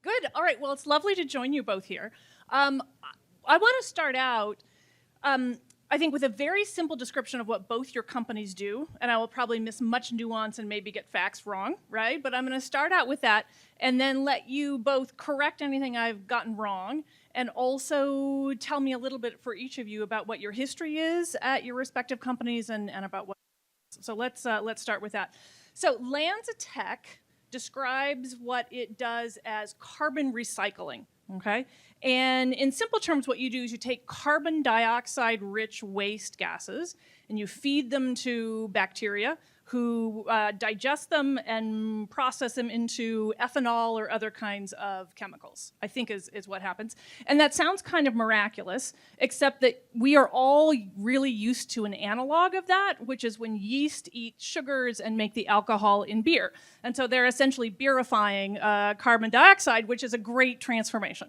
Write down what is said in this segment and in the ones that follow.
Good. All right. Well, it's lovely to join you both here. I want to start out, I think, with a very simple description of what both your companies do, and I will probably miss much nuance and maybe get facts wrong, right? But I'm going to start out with that and then let you both correct anything I've gotten wrong and also tell me a little bit for each of you about what your history is at your respective companies and about what. So let's start with that. So LanzaTech describes what it does as carbon recycling, okay? And in simple terms, what you do is you take carbon dioxide-rich waste gases and you feed them to bacteria who digest them and process them into ethanol or other kinds of chemicals, I think is what happens. And that sounds kind of miraculous, except that we are all really used to an analog of that, which is when yeast eat sugars and make the alcohol in beer. And so they're essentially beerifying carbon dioxide, which is a great transformation.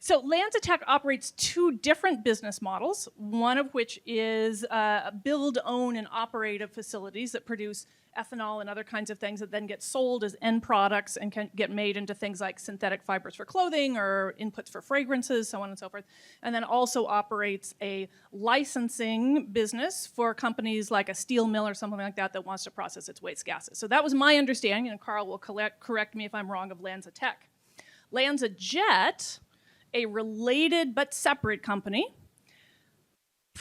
So LanzaTech operates two different business models, one of which is build, own, and operate of facilities that produce ethanol and other kinds of things that then get sold as end products and can get made into things like synthetic fibers for clothing or inputs for fragrances, so on and so forth. And then also operates a licensing business for companies like a steel mill or something like that that wants to process its waste gases. So that was my understanding, and Carl will correct me if I'm wrong, of LanzaTech. LanzaJet, a related but separate company,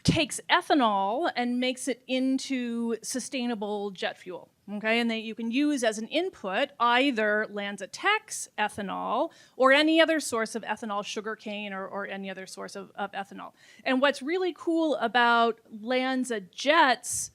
takes ethanol and makes it into sustainable jet fuel. Okay, and you can use as an input either LanzaTech's ethanol or any other source of ethanol, sugarcane or any other source of ethanol. And what's really cool about LanzaJet's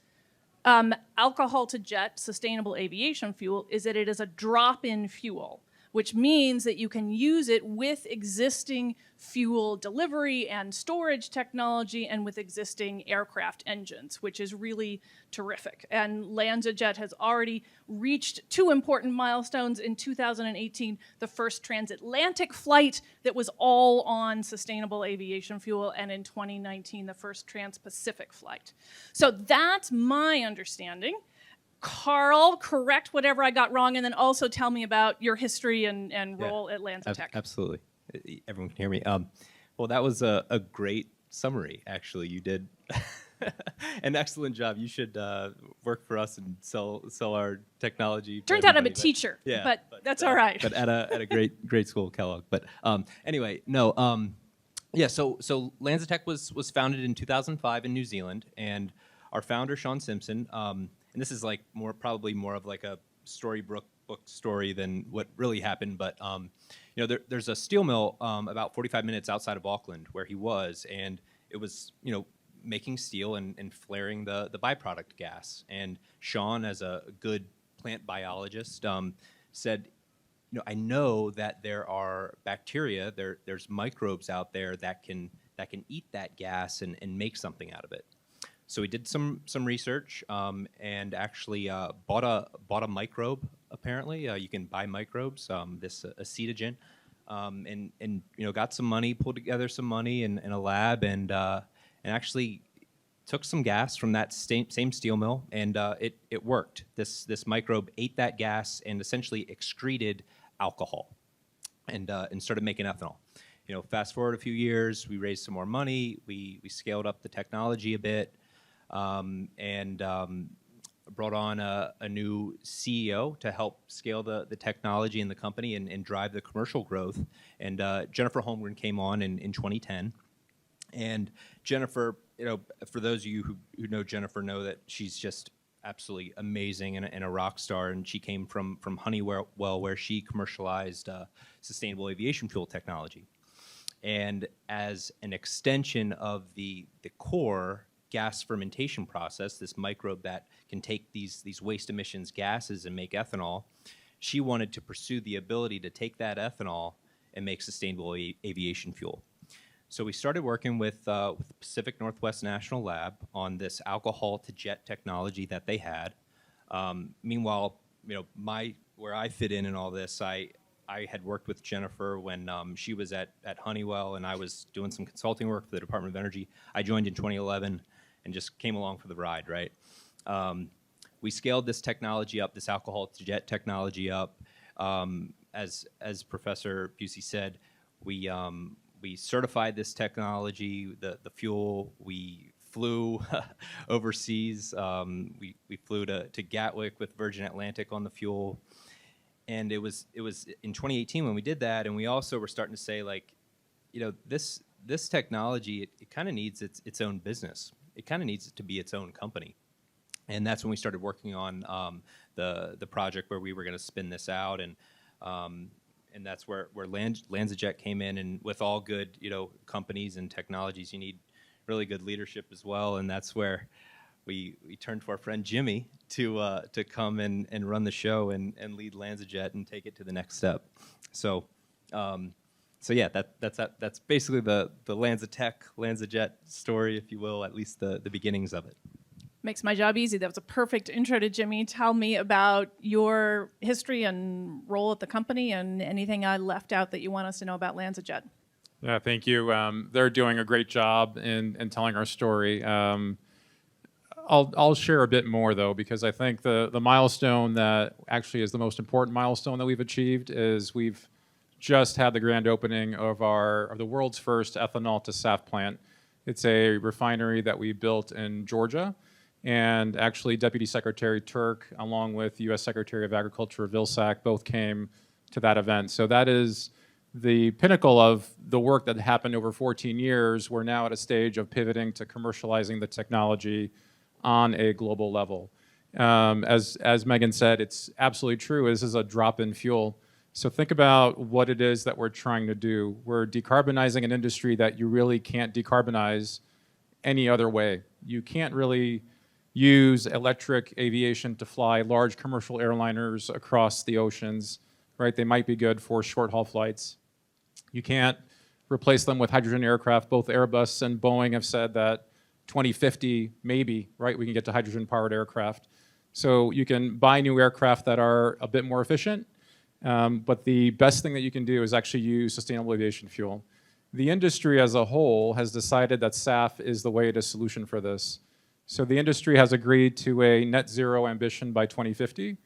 alcohol-to-jet sustainable aviation fuel is that it is a drop-in fuel, which means that you can use it with existing fuel delivery and storage technology and with existing aircraft engines, which is really terrific. And LanzaJet has already reached two important milestones. In 2018, the first transatlantic flight that was all on sustainable aviation fuel, and in 2019, the first trans-Pacific flight. So that's my understanding. Carl, correct whatever I got wrong, and then also tell me about your history and role at LanzaTech. Absolutely. Everyone can hear me. Well, that was a great summary, actually. You did an excellent job. You should work for us and sell our technology. Turns out I'm a teacher, but that's all right. But at a great school, Kellogg. But anyway, no. So LanzaTech was founded in 2005 in New Zealand, and our founder, Sean Simpson, and this is like probably more of like a storybook story than what really happened. But there's a steel mill about 45 minutes outside of Auckland where he was, and it was making steel and flaring the byproduct gas. And Sean, as a good plant biologist, said, I know that there are bacteria, there's microbes out there that can eat that gas and make something out of it. So we did some research and actually bought a microbe. Apparently, you can buy microbes. This acetogen, and got some money, pulled together some money in a lab, and actually took some gas from that same steel mill, and it worked. This microbe ate that gas and essentially excreted alcohol, and started making ethanol. Fast forward a few years, we raised some more money. We scaled up the technology a bit. And brought on a new CEO to help scale the technology in the company and drive the commercial growth. And Jennifer Holmgren came on in 2010. And Jennifer, for those of you who know Jennifer, know that she's just absolutely amazing and a rock star. And she came from Honeywell, where she commercialized sustainable aviation fuel technology. And as an extension of the core gas fermentation process, this microbe that can take these waste emissions gases and make ethanol, she wanted to pursue the ability to take that ethanol and make sustainable aviation fuel. So we started working with the Pacific Northwest National Lab on this alcohol-to-jet technology that they had. Meanwhile, where I fit in all this, I had worked with Jennifer when she was at Honeywell, and I was doing some consulting work for the Department of Energy. I joined in 2011 and just came along for the ride, right? We scaled this technology up, this alcohol-to-jet technology up. as Professor Busse said, we certified this technology, the fuel. We flew overseas. We flew to Gatwick with Virgin Atlantic on the fuel, and it was in 2018 when we did that, and we also were starting to say, like, this technology, it kind of needs its own business. It kind of needs it to be its own company. And that's when we started working on the project where we were going to spin this out, and that's where LanzaJet came in. And with all good companies and technologies, you need really good leadership as well. And that's where we turned to our friend Jimmy to come and run the show and lead LanzaJet and take it to the next step. So yeah, that's basically the LanzaTech, LanzaJet story, if you will, at least the beginnings of it. Makes my job easy. That was a perfect intro to Jimmy. Tell me about your history and role at the company and anything I left out that you want us to know about LanzaJet. Yeah, thank you. They're doing a great job in telling our story. I'll share a bit more, though, because I think the milestone that actually is the most important milestone that we've achieved is we've just had the grand opening of the world's first ethanol to SAF plant. It's a refinery that we built in Georgia. And actually, Deputy Secretary Turk, along with U.S. Secretary of Agriculture Vilsack, both came to that event. So that is the pinnacle of the work that happened over 14 years. We're now at a stage of pivoting to commercializing the technology on a global level. As Meghan said, it's absolutely true. This is a drop-in fuel. So think about what it is that we're trying to do. We're decarbonizing an industry that you really can't decarbonize any other way. You can't really use electric aviation to fly large commercial airliners across the oceans, right? They might be good for short-haul flights. You can't replace them with hydrogen aircraft. Both Airbus and Boeing have said that 2050, maybe, right, we can get to hydrogen-powered aircraft. So you can buy new aircraft that are a bit more efficient, but the best thing that you can do is actually use sustainable aviation fuel. The industry as a whole has decided that SAF is the way to solution for this. So the industry has agreed to a net zero ambition by 2050,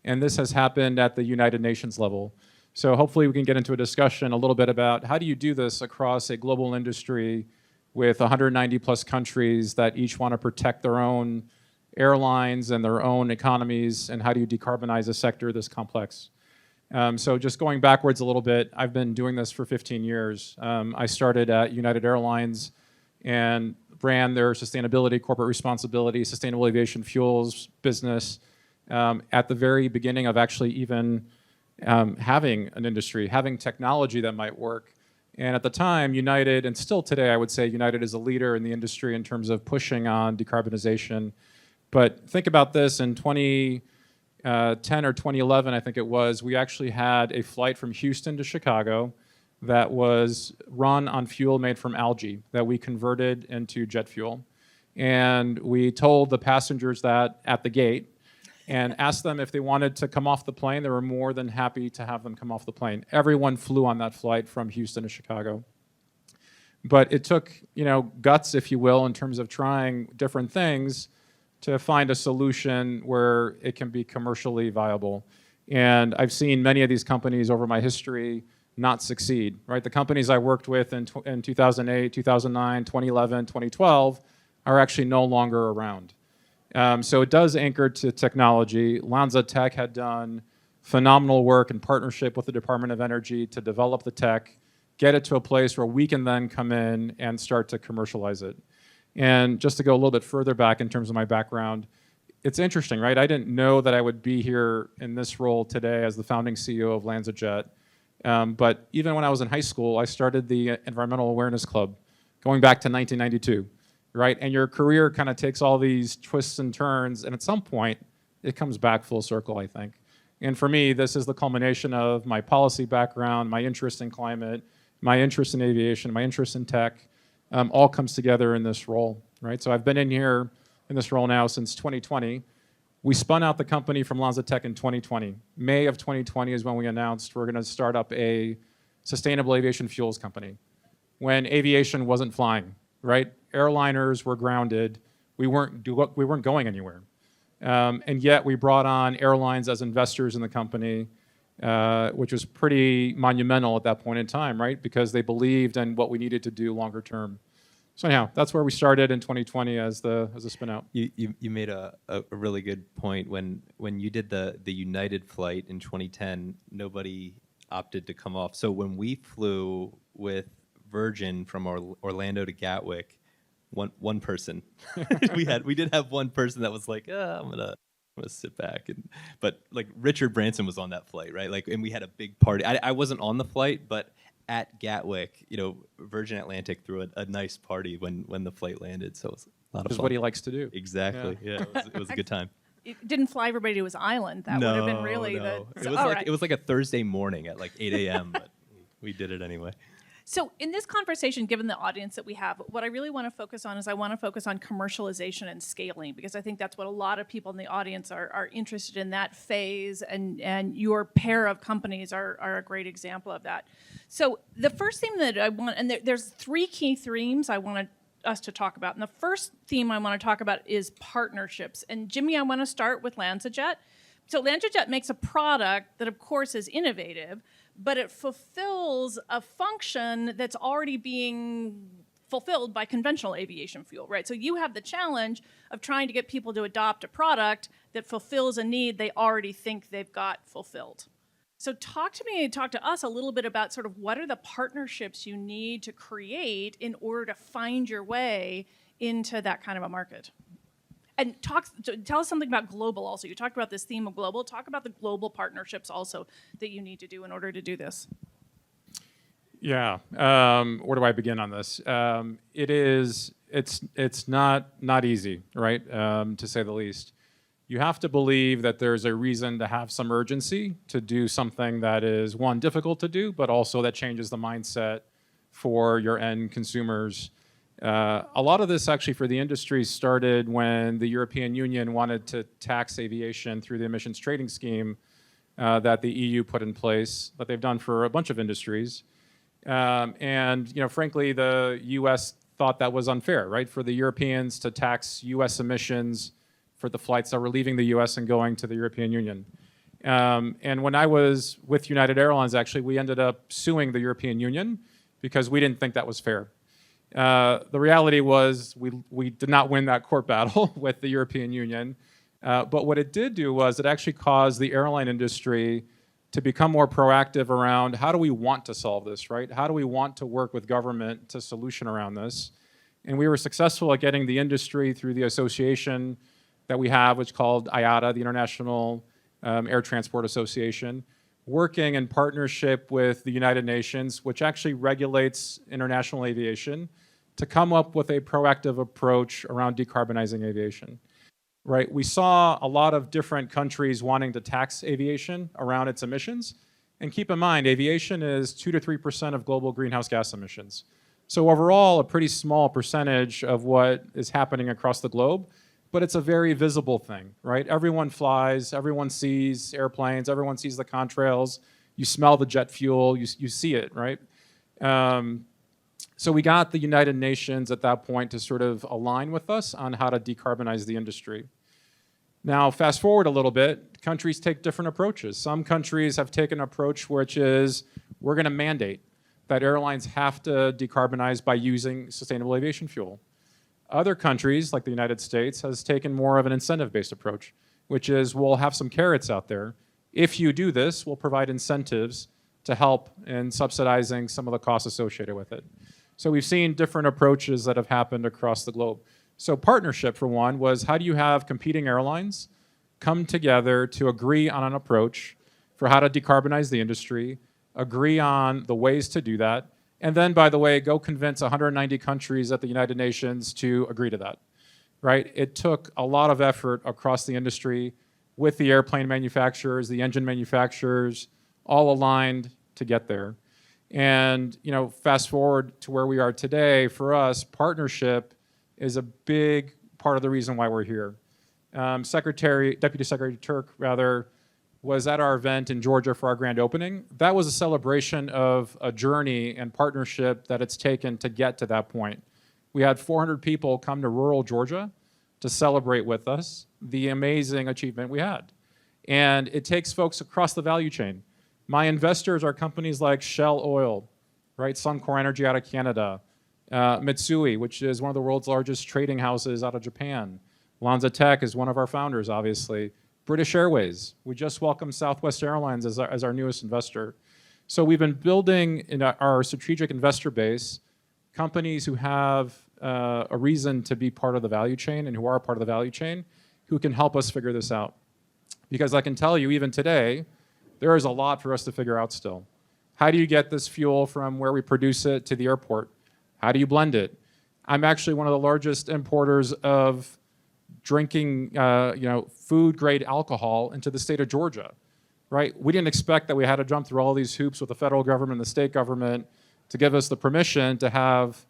and this has happened at the United Nations level. So hopefully we can get into a discussion a little bit about how do you do this across a global industry with 190 plus countries that each want to protect their own airlines and their own economies, and how do you decarbonize a sector this complex? So just going backwards a little bit, I've been doing this for 15 years. I started at United Airlines and ran their sustainability, corporate responsibility, sustainable aviation fuels business at the very beginning of actually even having an industry, having technology that might work. And at the time, United, and still today, I would say United is a leader in the industry in terms of pushing on decarbonization. But think about this, in 2010 or 2011, I think it was, we actually had a flight from Houston to Chicago that was run on fuel made from algae that we converted into jet fuel. And we told the passengers that at the gate and asked them if they wanted to come off the plane. They were more than happy to have them come off the plane. Everyone flew on that flight from Houston to Chicago. But it took, guts, if you will, in terms of trying different things to find a solution where it can be commercially viable. And I've seen many of these companies over my history not succeed, right? The companies I worked with in 2008, 2009, 2011, 2012 are actually no longer around. So it does anchor to technology. LanzaTech had done phenomenal work in partnership with the Department of Energy to develop the tech, get it to a place where we can then come in and start to commercialize it. And just to go a little bit further back in terms of my background, it's interesting, right? I didn't know that I would be here in this role today as the founding CEO of LanzaJet. But even when I was in high school, I started the Environmental Awareness Club going back to 1992, right? And your career kind of takes all these twists and turns, and at some point, it comes back full circle, I think. And for me, this is the culmination of my policy background, my interest in climate, my interest in aviation, my interest in tech, all comes together in this role, right? So I've been in here in this role now since 2020. We spun out the company from LanzaTech in 2020. May of 2020 is when we announced we're going to start up a sustainable aviation fuels company. When aviation wasn't flying, right? Airliners were grounded. We weren't going anywhere. And yet we brought on airlines as investors in the company. which was pretty monumental at that point in time, right? Because they believed in what we needed to do longer term. So anyhow, that's where we started in 2020 as a spin out. You made a really good point. When you did the United flight in 2010, nobody opted to come off. So when we flew with Virgin from Orlando to Gatwick, one person, we did have one person that was like, I'm gonna sit back, but like Richard Branson was on that flight, right? Like, and we had a big party. I wasn't on the flight, but at Gatwick, Virgin Atlantic threw a nice party when the flight landed. So it was a lot of fun. Is what he likes to do. Exactly. Yeah, it was a good time. It didn't fly everybody to his island. That would have been really no. the. It was like a Thursday morning at like 8 a.m. But we did it anyway. So in this conversation, given the audience that we have, what I really want to focus on is I want to focus on commercialization and scaling, because I think that's what a lot of people in the audience are interested in, that phase, and your pair of companies are a great example of that. So the first theme that I want, and there's three key themes I want us to talk about. And the first theme I want to talk about is partnerships. And Jimmy, I want to start with LanzaJet. So LanzaJet makes a product that, of course, is innovative, but it fulfills a function that's already being fulfilled by conventional aviation fuel, right? So you have the challenge of trying to get people to adopt a product that fulfills a need they already think they've got fulfilled. So talk to us a little bit about sort of what are the partnerships you need to create in order to find your way into that kind of a market. And tell us something about global also. You talked about this theme of global. Talk about the global partnerships also that you need to do in order to do this. Yeah. Where do I begin on this? It's not easy, right? To say the least. You have to believe that there's a reason to have some urgency to do something that is, one, difficult to do, but also that changes the mindset for your end consumers. A lot of this actually for the industry started when the European Union wanted to tax aviation through the emissions trading scheme that the EU put in place, that they've done for a bunch of industries. And frankly, the US thought that was unfair, right? For the Europeans to tax US emissions for the flights that were leaving the US and going to the European Union. And when I was with United Airlines, actually, we ended up suing the European Union because we didn't think that was fair. The reality was we did not win that court battle with the European Union. But what it did do was it actually caused the airline industry to become more proactive around how do we want to solve this, right? How do we want to work with government to solution around this? And we were successful at getting the industry through the association that we have, which is called IATA, the International Air Transport Association, working in partnership with the United Nations, which actually regulates international aviation, to come up with a proactive approach around decarbonizing aviation. Right? We saw a lot of different countries wanting to tax aviation around its emissions. And keep in mind, aviation is 2 to 3% of global greenhouse gas emissions. So overall, a pretty small percentage of what is happening across the globe, but it's a very visible thing, right? Everyone flies, everyone sees airplanes, everyone sees the contrails, you smell the jet fuel, you see it, right? So we got the United Nations at that point to sort of align with us on how to decarbonize the industry. Now, fast forward a little bit, countries take different approaches. Some countries have taken an approach which is, we're gonna mandate that airlines have to decarbonize by using sustainable aviation fuel. Other countries, like the United States, has taken more of an incentive-based approach, which is we'll have some carrots out there. If you do this, we'll provide incentives to help in subsidizing some of the costs associated with it. So we've seen different approaches that have happened across the globe. So partnership, for one, was how do you have competing airlines come together to agree on an approach for how to decarbonize the industry, agree on the ways to do that, and then, by the way, go convince 190 countries at the United Nations to agree to that, right? It took a lot of effort across the industry with the airplane manufacturers, the engine manufacturers, all aligned to get there. And fast forward to where we are today, for us, partnership is a big part of the reason why we're here. Deputy Secretary Turk, was at our event in Georgia for our grand opening. That was a celebration of a journey and partnership that it's taken to get to that point. We had 400 people come to rural Georgia to celebrate with us the amazing achievement we had. And it takes folks across the value chain. My investors are companies like Shell Oil, right? Suncor Energy out of Canada, Mitsui, which is one of the world's largest trading houses out of Japan. LanzaTech is one of our founders, obviously. British Airways. We just welcomed Southwest Airlines as our newest investor. So we've been building in our strategic investor base companies who have a reason to be part of the value chain and who are part of the value chain who can help us figure this out. Because I can tell you, even today, there is a lot for us to figure out still. How do you get this fuel from where we produce it to the airport? How do you blend it? I'm actually one of the largest importers of drinking, food-grade alcohol into the state of Georgia, right? We didn't expect that we had to jump through all these hoops with the federal government and the state government to give us the permission to have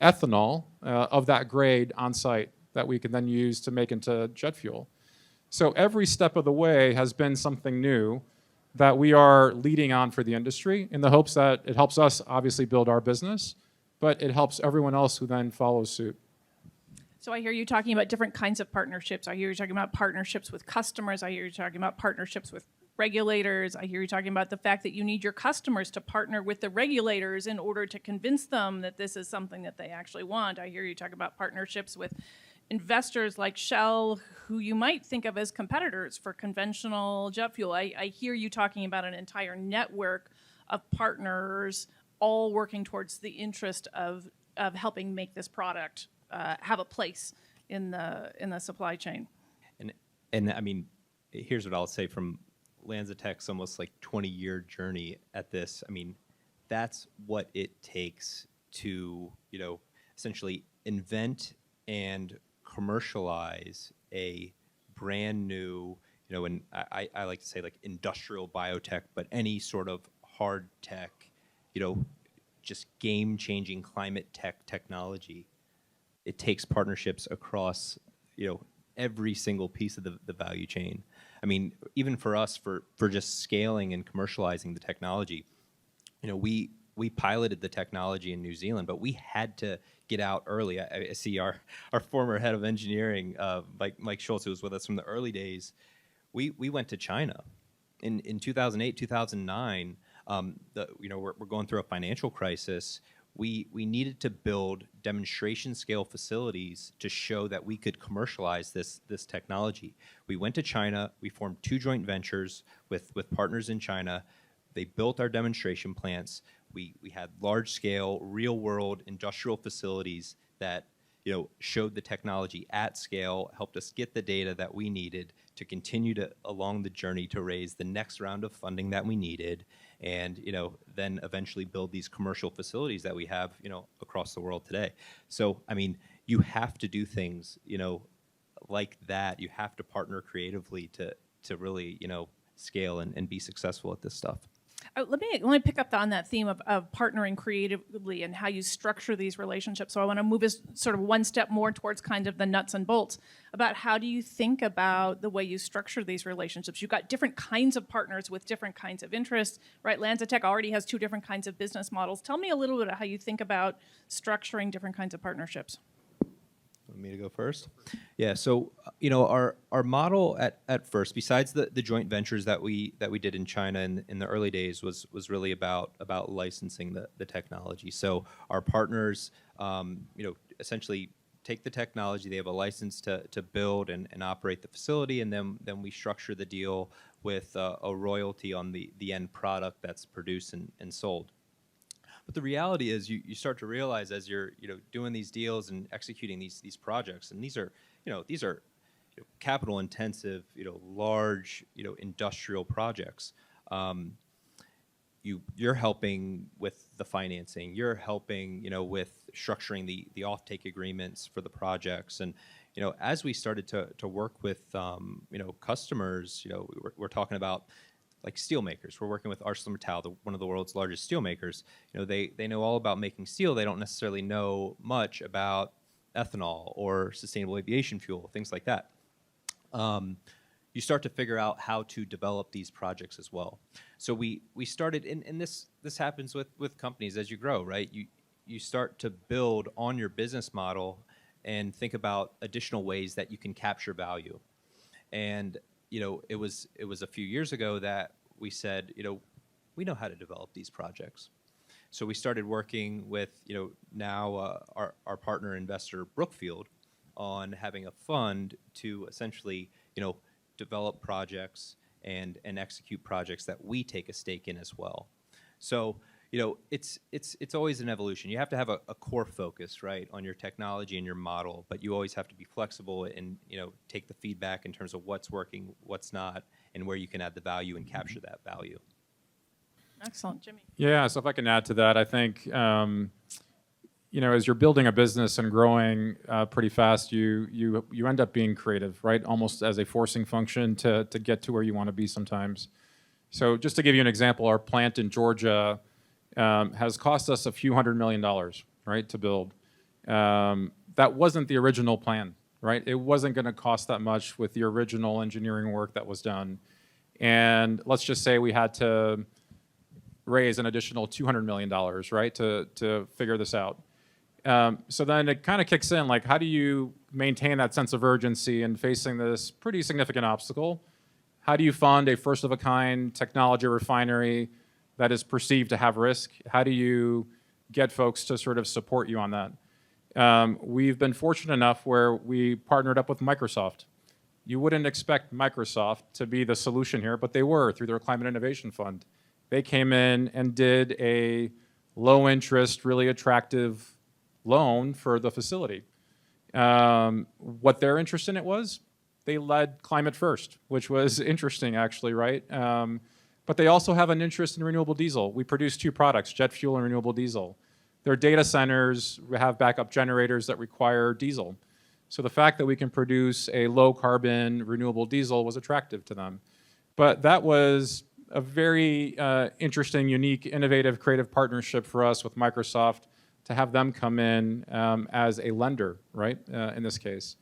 ethanol of that grade on site that we can then use to make into jet fuel. So every step of the way has been something new that we are leading on for the industry in the hopes that it helps us obviously build our business, but it helps everyone else who then follows suit. So I hear you talking about different kinds of partnerships. I hear you talking about partnerships with customers. I hear you talking about partnerships with regulators. I hear you talking about the fact that you need your customers to partner with the regulators in order to convince them that this is something that they actually want. I hear you talk about partnerships with investors like Shell, who you might think of as competitors for conventional jet fuel. I hear you talking about an entire network of partners all working towards the interest of helping make this product have a place in the supply chain. And I mean, here's what I'll say from LanzaTech's almost like 20-year journey at this. I mean, that's what it takes to, essentially invent and commercialize a brand new, and I like to say like industrial biotech, but any sort of hard tech, just game-changing climate tech technology. It takes partnerships across, every single piece of the value chain. I mean, even for us, for just scaling and commercializing the technology, we piloted the technology in New Zealand, but we had to get out early. I see our former head of engineering, Mike Schultz, who was with us from the early days. We went to China in 2008, 2009. We're going through a financial crisis. We needed to build demonstration scale facilities to show that we could commercialize this technology. We went to China. We formed 2 joint ventures with partners in China. They built our demonstration plants. We had large scale, real world industrial facilities that showed the technology at scale, helped us get the data that we needed to continue along the journey to raise the next round of funding that we needed, and then eventually build these commercial facilities that we have across the world today. So I mean, you have to do things like that. You have to partner creatively to really scale and be successful at this stuff. Let me pick up on that theme of partnering creatively and how you structure these relationships. So I want to move us sort of one step more towards kind of the nuts and bolts about how do you think about the way you structure these relationships. You've got different kinds of partners with different kinds of interests, right? LanzaTech already has 2 different kinds of business models. Tell me a little bit of how you think about structuring different kinds of partnerships. Want me to go first? Yeah. So our model at first, besides the joint ventures that we did in China in the early days, was really about licensing the technology. So our partners, essentially take the technology. They have a license to build and operate the facility, and then we structure the deal with a royalty on the end product that's produced and sold. But the reality is, you start to realize as you're doing these deals and executing these projects, and these are capital intensive, large industrial projects. You're helping with the financing. You're helping with structuring the offtake agreements for the projects. And as we started to work with customers, we're talking about like steel makers. We're working with ArcelorMittal, one of the world's largest steel makers. They know all about making steel. They don't necessarily know much about ethanol or sustainable aviation fuel, things like that. You start to figure out how to develop these projects as well. So we started, and this happens with companies as you grow, right? You start to build on your business model and think about additional ways that you can capture value. And it was a few years ago that we said, we know how to develop these projects. So we started working with, now our partner investor Brookfield on having a fund to essentially, develop projects and execute projects that we take a stake in as well. So, it's always an evolution. You have to have a core focus, right, on your technology and your model, but you always have to be flexible and, take the feedback in terms of what's working, what's not, and where you can add the value and capture that value. Excellent. Jimmy. Yeah, so if I can add to that, I think, as you're building a business and growing pretty fast, you end up being creative, right? Almost as a forcing function to get to where you want to be sometimes. So just to give you an example, our plant in Georgia has cost us a few $100 million, right, to build. That wasn't the original plan, right? It wasn't going to cost that much with the original engineering work that was done. And let's just say we had to raise an additional $200 million, right, to figure this out. So then it kind of kicks in, like, how do you maintain that sense of urgency in facing this pretty significant obstacle? How do you fund a first-of-a-kind technology refinery that is perceived to have risk? How do you get folks to sort of support you on that? We've been fortunate enough where we partnered up with Microsoft. You wouldn't expect Microsoft to be the solution here, but they were through their Climate Innovation Fund. They came in and did a low-interest, really attractive loan for the facility. What their interest in it was, they led climate first, which was interesting, actually, right? But they also have an interest in renewable diesel. We produce two products, jet fuel and renewable diesel. Their data centers have backup generators that require diesel. So the fact that we can produce a low-carbon renewable diesel was attractive to them. But that was a very interesting, unique, innovative, creative partnership for us with Microsoft to have them come in as a lender, right, in this case.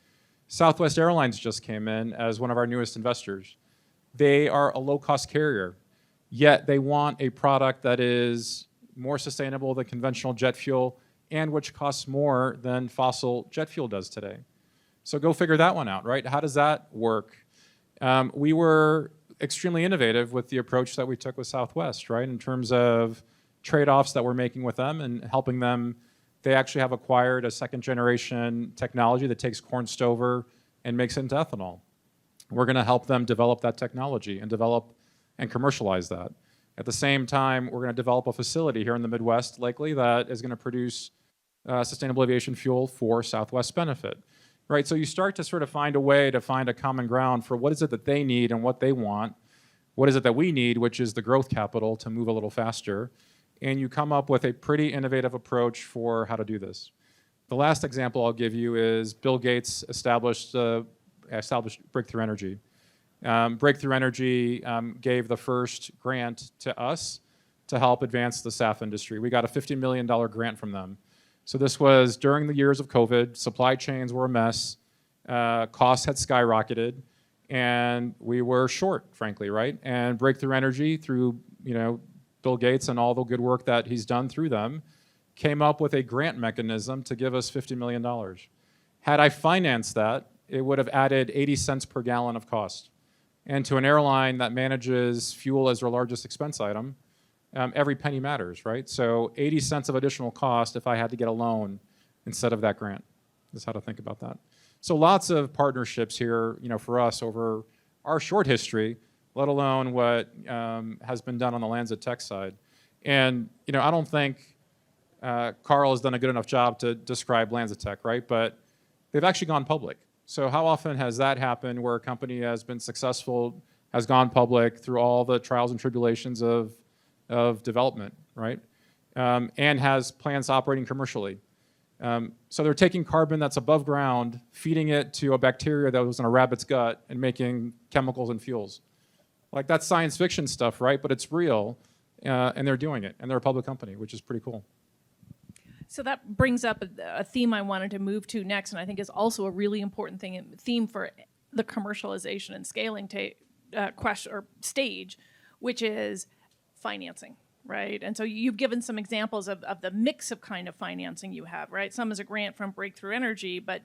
Southwest Airlines just came in as one of our newest investors. They are a low-cost carrier, yet they want a product that is more sustainable than conventional jet fuel and which costs more than fossil jet fuel does today. So go figure that one out, right? How does that work? We were extremely innovative with the approach that we took with Southwest, right, in terms of trade-offs that we're making with them and helping them. They actually have acquired a second-generation technology that takes corn stover and makes it into ethanol. We're going to help them develop that technology and develop and commercialize that. At the same time, we're going to develop a facility here in the Midwest, likely, that is going to produce sustainable aviation fuel for Southwest's benefit. Right, so you start to sort of find a way to find a common ground for what is it that they need and what they want, what is it that we need, which is the growth capital to move a little faster, and you come up with a pretty innovative approach for how to do this. The last example I'll give you is Bill Gates established Breakthrough Energy. Breakthrough Energy gave the first grant to us to help advance the SAF industry. We got a $50 million grant from them. So this was during the years of COVID. Supply chains were a mess. Costs had skyrocketed, and we were short, frankly, right? And Breakthrough Energy, through Bill Gates and all the good work that he's done through them, came up with a grant mechanism to give us $50 million. Had I financed that, it would have added 80 cents per gallon of cost. And to an airline that manages fuel as their largest expense item, every penny matters, right? So 80 cents of additional cost if I had to get a loan instead of that grant. That's how to think about that. So lots of partnerships here, for us over our short history, let alone what has been done on the LanzaTech side. And I don't think Carl has done a good enough job to describe LanzaTech, right? But they've actually gone public. So how often has that happened where a company has been successful, has gone public through all the trials and tribulations of development, right? And has plants operating commercially. So they're taking carbon that's above ground, feeding it to a bacteria that was in a rabbit's gut and making chemicals and fuels. Like, that's science fiction stuff, right? But it's real, and they're doing it, and they're a public company, which is pretty cool. So that brings up a theme I wanted to move to next, and I think is also a really important theme for the commercialization and scaling question or stage, which is financing, right? And so you've given some examples of the mix of kind of financing you have, right? Some is a grant from Breakthrough Energy, but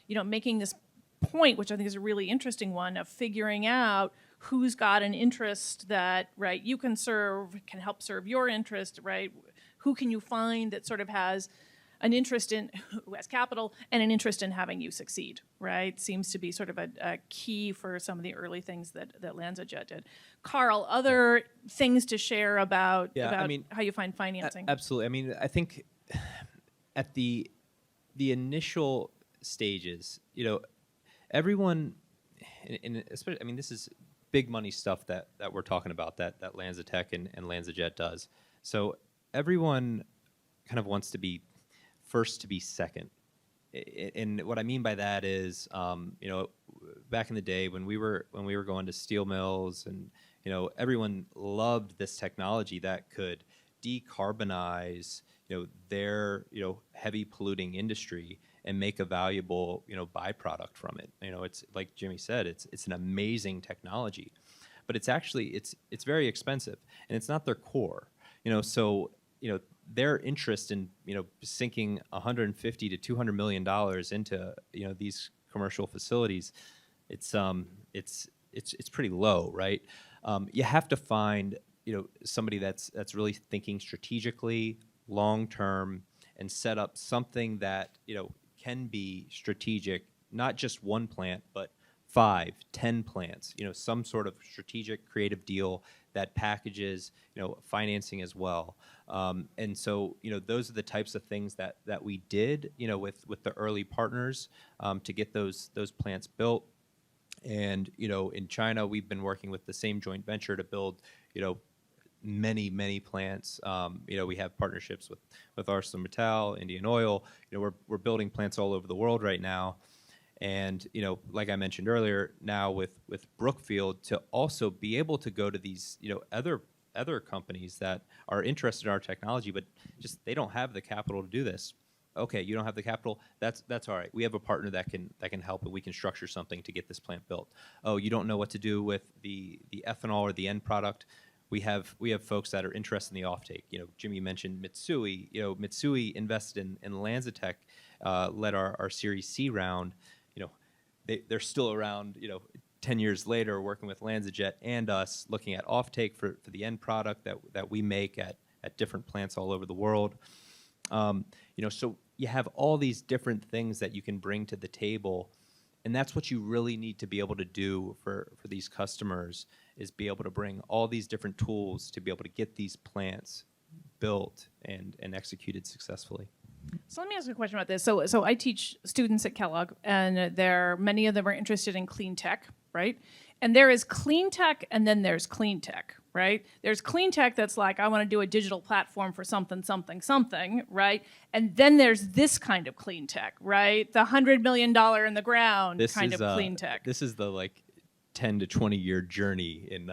making this point, which I think is a really interesting one, of figuring out who's got an interest that, right, you can help serve your interest, right? Who can you find that sort of has an interest in, who has capital and an interest in having you succeed, right? Seems to be sort of a key for some of the early things that LanzaJet did. Carl, other things to share about how you find financing? Absolutely. I mean, I think at the initial stages, everyone, and especially, I mean, this is big money stuff that we're talking about that LanzaTech and LanzaJet does. So everyone kind of wants to be first to be second. And what I mean by that is, back in the day when we were going to steel mills, and everyone loved this technology that could decarbonize their heavy polluting industry and make a valuable byproduct from it. It's like Jimmy said, it's an amazing technology, but it's actually it's very expensive, and it's not their core. So their interest in sinking $150 to $200 million into these commercial facilities, it's pretty low, right? You have to find somebody that's really thinking strategically, long term, and set up something that can be strategic, not just one plant, but 5, 10 plants. Some sort of strategic, creative deal that packages financing as well. And so those are the types of things that we did with the early partners to get those plants built. And in China, we've been working with the same joint venture to build many plants. We have partnerships with ArcelorMittal, Indian Oil. We're building plants all over the world right now. And like I mentioned earlier, now with Brookfield, to also be able to go to these other companies that are interested in our technology, but just they don't have the capital to do this. Okay, you don't have the capital. That's all right. We have a partner that can help, and we can structure something to get this plant built. Oh, you don't know what to do with the ethanol or the end product. We have folks that are interested in the offtake. Jimmy mentioned Mitsui. Mitsui invested in LanzaTech, led our Series C round. They're still around, 10 years later, working with LanzaJet and us, looking at offtake for the end product that we make at different plants all over the world. So you have all these different things that you can bring to the table, and that's what you really need to be able to do for these customers, is be able to bring all these different tools to be able to get these plants built and executed successfully. So let me ask you a question about this. So I teach students at Kellogg, and many of them are interested in clean tech, right? And there is clean tech, and then there's clean tech, right? There's clean tech that's like, I want to do a digital platform for something, right? And then there's this kind of clean tech, right? The $100 million in the ground kind of clean tech. This is the 10 to 20 year journey in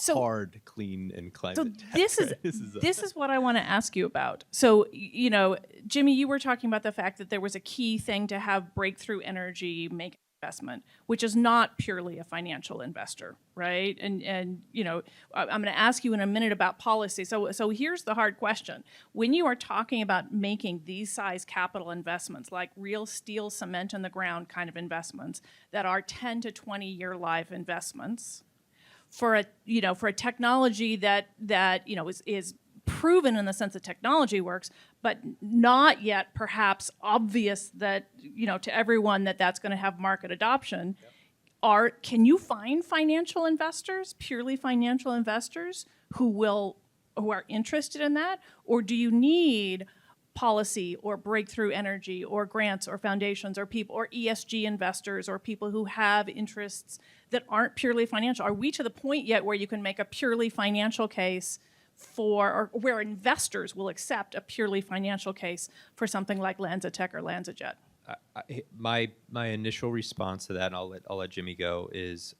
hard, clean, and climate tech. This is what I want to ask you about. So, Jimmy, you were talking about the fact that there was a key thing to have breakthrough energy make investment, which is not purely a financial investor, right? And I'm going to ask you in a minute about policy. So here's the hard question. When you are talking about making these size capital investments, like real steel, cement in the ground kind of investments that are 10 to 20 year life investments for a technology that is proven in the sense that technology works, but not yet perhaps obvious that to everyone that's going to have market adoption. Yep. Can you find financial investors, purely financial investors, who are interested in that, or do you need policy or breakthrough energy or grants or foundations or people or ESG investors or people who have interests that aren't purely financial? Are we to the point yet where you can make a purely financial case or where investors will accept a purely financial case for something like LanzaTech or LanzaJet? My initial response to that, and I'll let Jimmy go, is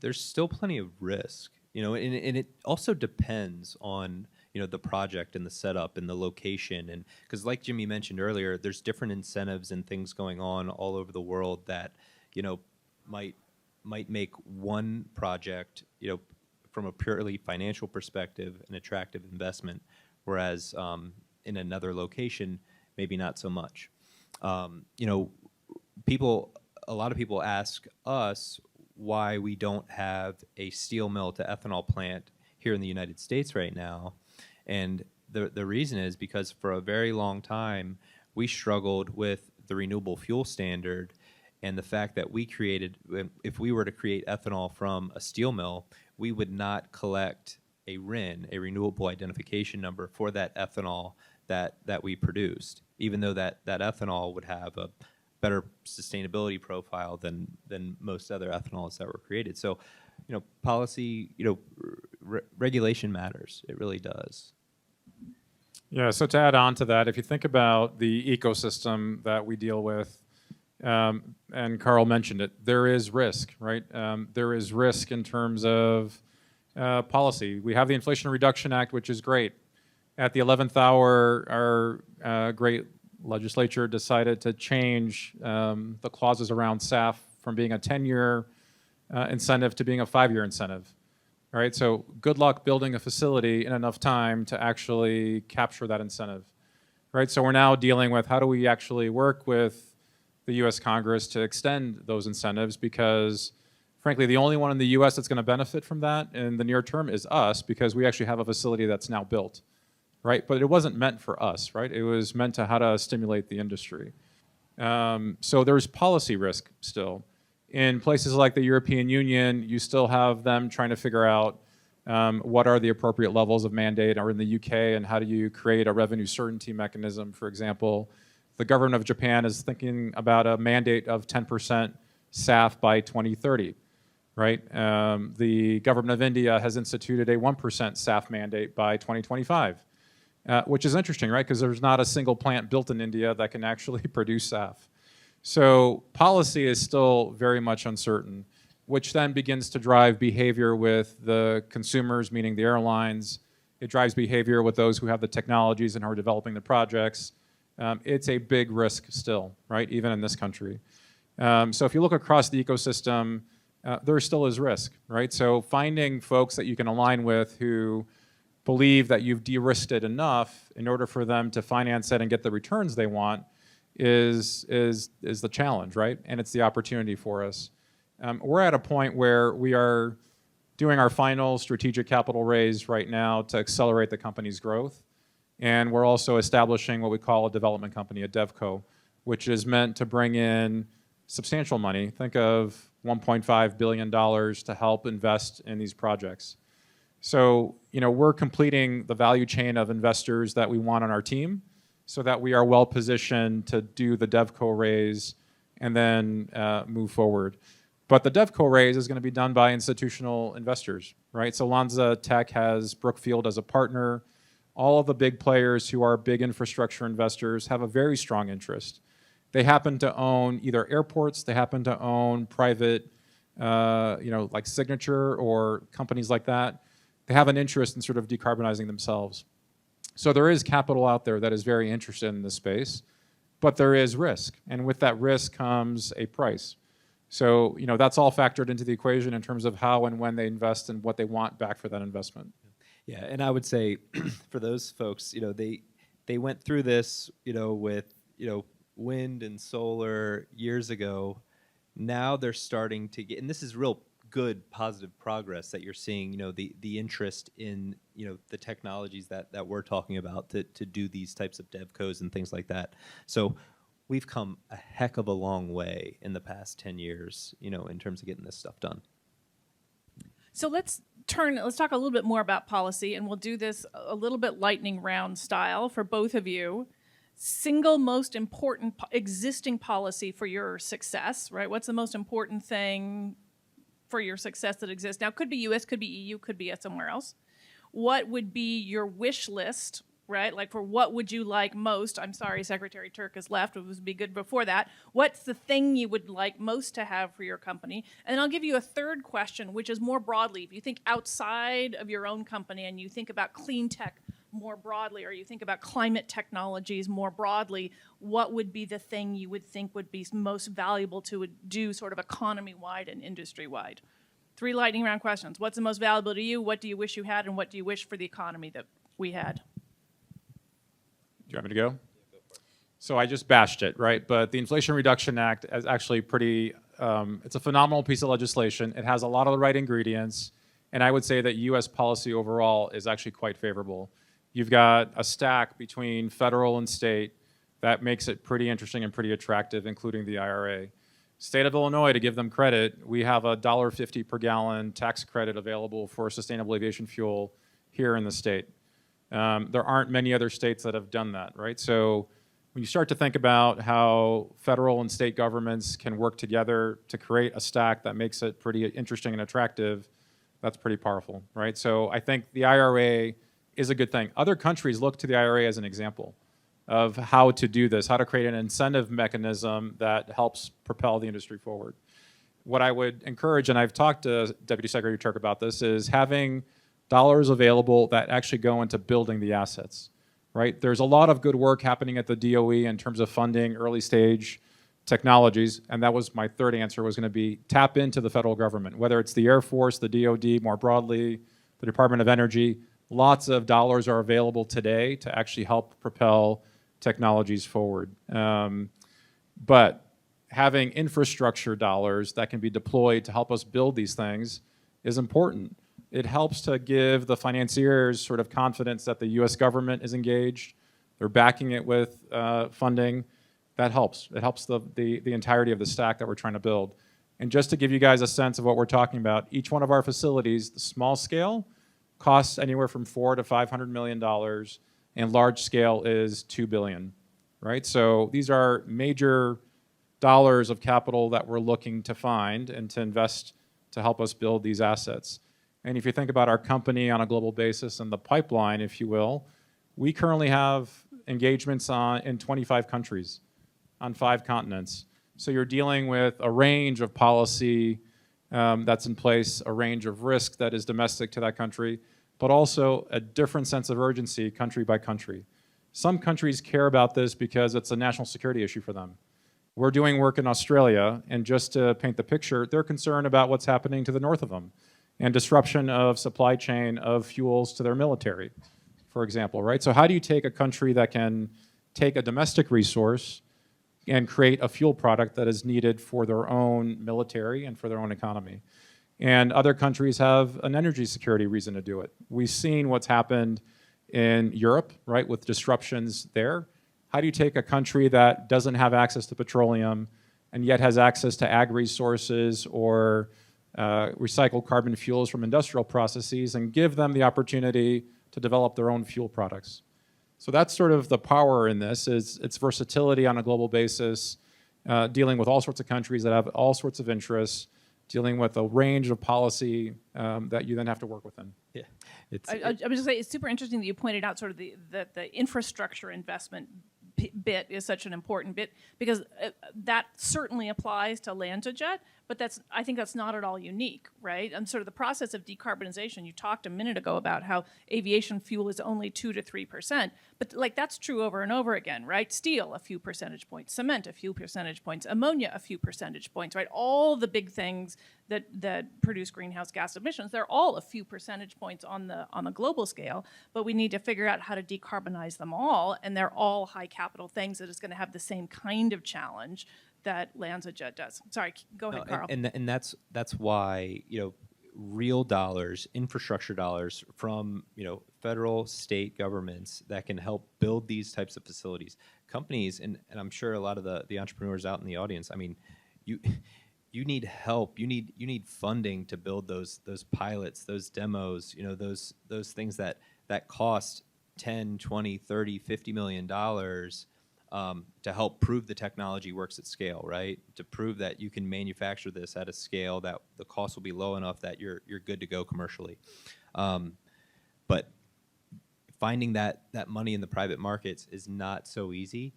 there's still plenty of risk, and it also depends on the project and the setup and the location, and because like Jimmy mentioned earlier, there's different incentives and things going on all over the world that might make one project from a purely financial perspective an attractive investment, whereas in another location maybe not so much. A lot of people ask us, why we don't have a steel mill to ethanol plant here in the United States right now. And the reason is because for a very long time, we struggled with the renewable fuel standard and the fact that if we were to create ethanol from a steel mill, we would not collect a RIN, a renewable identification number, for that ethanol that we produced, even though that ethanol would have a better sustainability profile than most other ethanols that were created. So, policy, regulation matters. It really does. Yeah, so to add on to that, if you think about the ecosystem that we deal with, and Carl mentioned it, there is risk, right? There is risk in terms of policy. We have the Inflation Reduction Act, which is great. At the 11th hour, our great legislature decided to change the clauses around SAF from being a 10-year incentive to being a 5-year incentive. All right, so good luck building a facility in enough time to actually capture that incentive. Right, so we're now dealing with how do we actually work with the U.S. Congress to extend those incentives, because frankly, the only one in the U.S. that's going to benefit from that in the near term is us, because we actually have a facility that's now built, right? But it wasn't meant for us, right? It was meant to how to stimulate the industry. So there's policy risk still. In places like the European Union, you still have them trying to figure out what are the appropriate levels of mandate, or in the UK, and how do you create a revenue certainty mechanism, for example. The government of Japan is thinking about a mandate of 10% SAF by 2030, right? The government of India has instituted a 1% SAF mandate by 2025, which is interesting, right? Because there's not a single plant built in India that can actually produce SAF. So policy is still very much uncertain, which then begins to drive behavior with the consumers, meaning the airlines. It drives behavior with those who have the technologies and who are developing the projects. It's a big risk still, right, even in this country. So if you look across the ecosystem, there still is risk, right? So finding folks that you can align with who believe that you've de-risked it enough in order for them to finance it and get the returns they want is the challenge, right? And it's the opportunity for us. We're at a point where we are doing our final strategic capital raise right now to accelerate the company's growth. And we're also establishing what we call a development company, a DevCo, which is meant to bring in substantial money. Think of $1.5 billion to help invest in these projects. So, we're completing the value chain of investors that we want on our team, so that we are well positioned to do the DevCo raise and then move forward. But the DevCo raise is going to be done by institutional investors, right? So LanzaTech has Brookfield as a partner. All of the big players who are big infrastructure investors have a very strong interest. They happen to own either airports, they happen to own private, like Signature or companies like that. They have an interest in sort of decarbonizing themselves. So there is capital out there that is very interested in this space, but there is risk. And with that risk comes a price. So, that's all factored into the equation in terms of how and when they invest and what they want back for that investment. Yeah, and I would say for those folks, they went through this, with, wind and solar years ago. Now they're starting to get, and this is real good, positive progress that you're seeing, the interest in, the technologies that we're talking about to do these types of DevCos and things like that. So we've come a heck of a long way in the past 10 years, in terms of getting this stuff done. So let's talk a little bit more about policy, and we'll do this a little bit lightning round style for both of you. Single most important existing policy for your success, right? What's the most important thing for your success that exists? Now, it could be US, could be EU, could be somewhere else. What would be your wish list, right? Like, for what would you like most? I'm sorry, Secretary Turk has left. It would be good before that. What's the thing you would like most to have for your company? And I'll give you a third question, which is more broadly. If you think outside of your own company and you think about clean tech more broadly, or you think about climate technologies more broadly, what would be the thing you would think would be most valuable to do sort of economy-wide and industry-wide? 3 lightning round questions. What's the most valuable to you? What do you wish you had? And what do you wish for the economy that we had? Do you want me to go? So I just bashed it, right? But the Inflation Reduction Act is actually pretty it's a phenomenal piece of legislation. It has a lot of the right ingredients, and I would say that U.S. policy overall is actually quite favorable. You've got a stack between federal and state that makes it pretty interesting and pretty attractive, including the IRA. State of Illinois, to give them credit, we have a $1.50 per gallon tax credit available for sustainable aviation fuel here in the state. There aren't many other states that have done that, right? So when you start to think about how federal and state governments can work together to create a stack that makes it pretty interesting and attractive, that's pretty powerful, right? So I think the IRA is a good thing. Other countries look to the IRA as an example of how to do this, how to create an incentive mechanism that helps propel the industry forward. What I would encourage, and I've talked to Deputy Secretary Turk about this, is having dollars available that actually go into building the assets, right? There's a lot of good work happening at the DOE in terms of funding early stage technologies, and that was my third answer, was going to be tap into the federal government, whether it's the Air Force, the DOD more broadly, the Department of Energy. Lots of dollars are available today to actually help propel technologies forward. But having infrastructure dollars that can be deployed to help us build these things is important. It helps to give the financiers sort of confidence that the US government is engaged. They're backing it with funding. That helps. It helps the entirety of the stack that we're trying to build. And just to give you guys a sense of what we're talking about, each one of our facilities, the small scale, costs anywhere from $400 to $500 million, and large scale is $2 billion, right? So these are major dollars of capital that we're looking to find and to invest to help us build these assets. And if you think about our company on a global basis and the pipeline, if you will, we currently have engagements in 25 countries on 5 continents. So you're dealing with a range of policy that's in place, a range of risk that is domestic to that country, but also a different sense of urgency country by country. Some countries care about this because it's a national security issue for them. We're doing work in Australia, and just to paint the picture, they're concerned about what's happening to the north of them and disruption of supply chain of fuels to their military, for example, right? So how do you take a country that can take a domestic resource and create a fuel product that is needed for their own military and for their own economy? And other countries have an energy security reason to do it. We've seen what's happened in Europe, right, with disruptions there. How do you take a country that doesn't have access to petroleum and yet has access to ag resources or recycled carbon fuels from industrial processes and give them the opportunity to develop their own fuel products? So that's sort of the power in this, is its versatility on a global basis, dealing with all sorts of countries that have all sorts of interests, dealing with a range of policy that you then have to work within. Yeah, I was just say it's super interesting that you pointed out sort of the infrastructure investment bit is such an important bit, because that certainly applies to LanzaJet, but I think that's not at all unique, right? And sort of the process of decarbonization, you talked a minute ago about how aviation fuel is only 2 to 3%, but like that's true over and over again, right? Steel, a few percentage points, cement, a few percentage points, ammonia, a few percentage points, right? All the big things that produce greenhouse gas emissions, they're all a few percentage points on the global scale, but we need to figure out how to decarbonize them all, and they're all high capital things that is going to have the same kind of challenge that LanzaJet does. Sorry, go ahead, Carl. And that's why, real dollars, infrastructure dollars from, federal, state governments that can help build these types of facilities. Companies, and I'm sure a lot of the entrepreneurs out in the audience, I mean, you need help. You need funding to build those pilots, those demos, those things that cost 10, 20, 30, 50 million dollars to help prove the technology works at scale, right? To prove that you can manufacture this at a scale that the cost will be low enough that you're good to go commercially. But finding that money in the private markets is not so easy.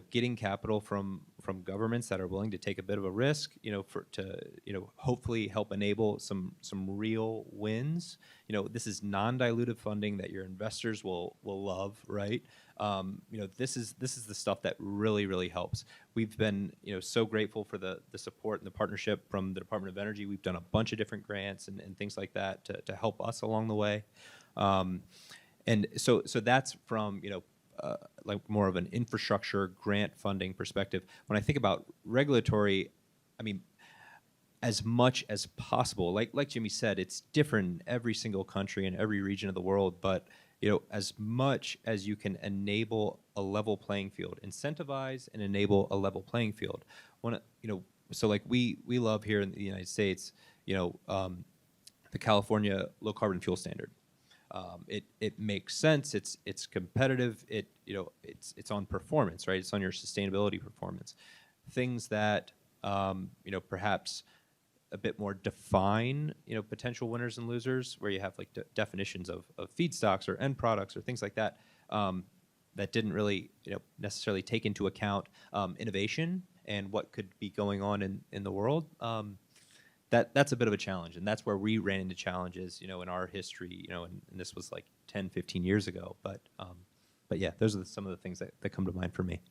Getting capital from governments that are willing to take a bit of a risk, to hopefully help enable some real wins. This is non-dilutive funding that your investors will love, right? This is the stuff that really helps. We've been so grateful for the support and the partnership from the Department of Energy. We've done a bunch of different grants and things like that to help us along the way. And so that's from like more of an infrastructure grant funding perspective. When I think about regulatory, I mean, as much as possible, like Jimmy said, it's different in every single country and every region of the world, but as much as you can enable a level playing field, incentivize and enable a level playing field. So like we love here in the United States, the California low carbon fuel standard. It makes sense. It's competitive. It's on performance, right? It's on your sustainability performance. Things that perhaps a bit more define potential winners and losers, where you have like definitions of feedstocks or end products or things like that, that didn't really necessarily take into account innovation and what could be going on in the world. That's a bit of a challenge, and that's where we ran into challenges in our history, and this was like 10, 15 years ago. But yeah, those are some of the things that come to mind for me.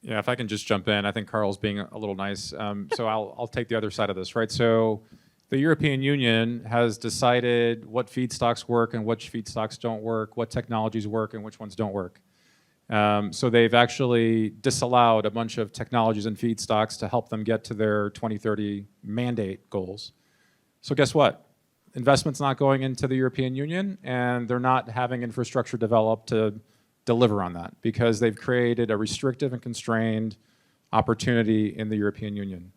Yeah, if I can just jump in, I think Carl's being a little nice. So I'll take the other side of this, right? So the European Union has decided what feedstocks work and which feedstocks don't work, what technologies work and which ones don't work. So they've actually disallowed a bunch of technologies and feedstocks to help them get to their 2030 mandate goals. So guess what? Investment's not going into the European Union, and they're not having infrastructure developed to deliver on that because they've created a restrictive and constrained opportunity in the European Union,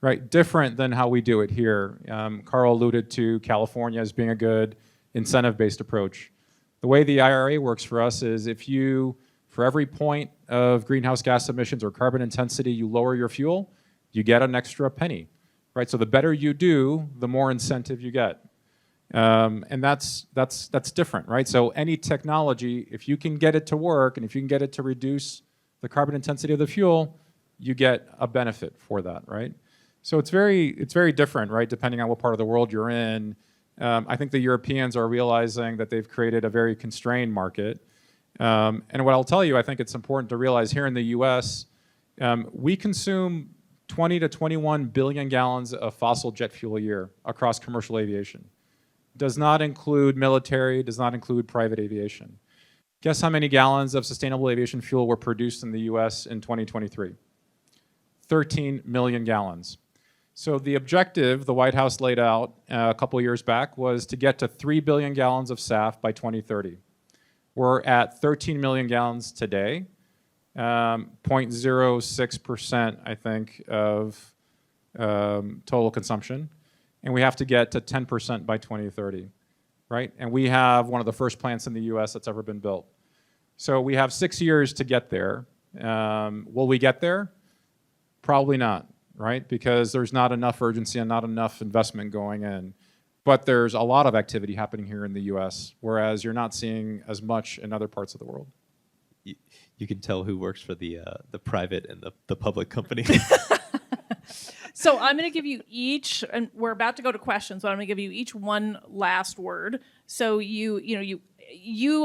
right? Different than how we do it here. Carl alluded to California as being a good incentive-based approach. The way the IRA works for us is if you, for every point of greenhouse gas emissions or carbon intensity you lower your fuel, you get an extra penny, right? So the better you do, the more incentive you get. And that's different, right? So any technology, if you can get it to work and if you can get it to reduce the carbon intensity of the fuel, you get a benefit for that, right? So it's very different, right? Depending on what part of the world you're in. I think the Europeans are realizing that they've created a very constrained market. And what I'll tell you, I think it's important to realize here in the US, we consume 20 to 21 billion gallons of fossil jet fuel a year across commercial aviation. Does not include military, does not include private aviation. Guess how many gallons of sustainable aviation fuel were produced in the US in 2023? 13 million gallons. So the objective the White House laid out a couple years back was to get to 3 billion gallons of SAF by 2030. We're at 13 million gallons today, 0.06%, I think, of total consumption. And we have to get to 10% by 2030, right? And we have one of the first plants in the US that's ever been built. So we have 6 years to get there. Will we get there? Probably not, right? Because there's not enough urgency and not enough investment going in. But there's a lot of activity happening here in the US, whereas you're not seeing as much in other parts of the world. You can tell who works for the private and the public company. So I'm going to give you each, and we're about to go to questions, but I'm going to give you each one last word. So you